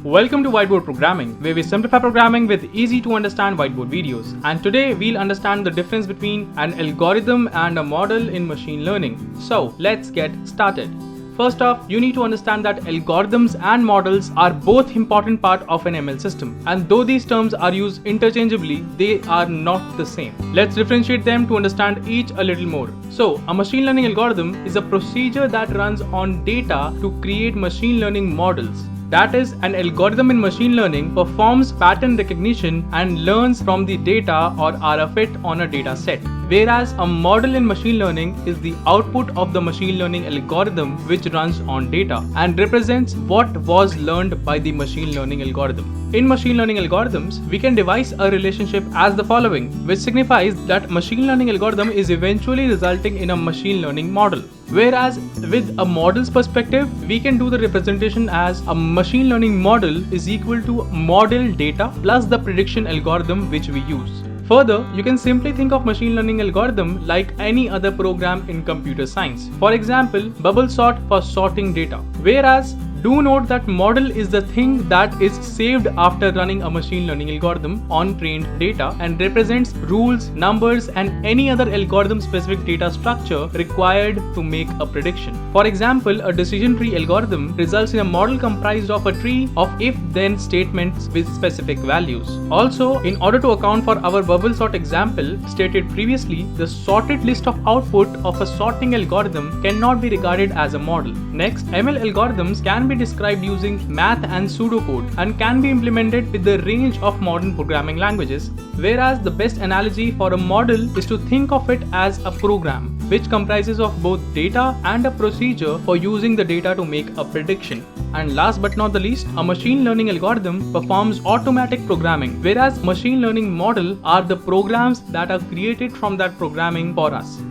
Welcome to Whiteboard Programming, where we simplify programming with easy to understand whiteboard videos. And today we'll understand the difference between an algorithm and a model in machine learning. So let's get started. First off, you need to understand that algorithms and models are both important part of an ML system. And though these terms are used interchangeably, they are not the same. Let's differentiate them to understand each a little more. So, a machine learning algorithm is a procedure that runs on data to create machine learning models. That is, an algorithm in machine learning performs pattern recognition and learns from the data or RFID on a data set. Whereas a model in machine learning is the output of the machine learning algorithm which runs on data and represents what was learned by the machine learning algorithm. In machine learning algorithms, we can devise a relationship as the following, which signifies that machine learning algorithm is eventually resulting in a machine learning model. Whereas with a model's perspective, we can do the representation as a machine learning model is equal to model data plus the prediction algorithm which we use. Further, you can simply think of machine learning algorithm like any other program in computer science. For example, bubble sort for sorting data. Whereas, do note that model is the thing that is saved after running a machine learning algorithm on trained data and represents rules, numbers, and any other algorithm specific data structure required to make a prediction. For example, a decision tree algorithm results in a model comprised of a tree of if-then statements with specific values. Also, in order to account for our bubble sort example stated previously, the sorted list of output of a sorting algorithm cannot be regarded as a model. Next, ML algorithms can be described using math and pseudocode and can be implemented with the range of modern programming languages, whereas the best analogy for a model is to think of it as a program, which comprises of both data and a procedure for using the data to make a prediction. And last but not the least, a machine learning algorithm performs automatic programming, whereas machine learning model are the programs that are created from that programming for us.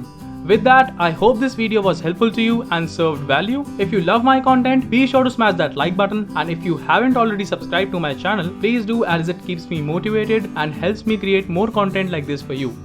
With that, I hope this video was helpful to you and served value. If you love my content, be sure to smash that like button, and if you haven't already subscribed to my channel, please do, as it keeps me motivated and helps me create more content like this for you.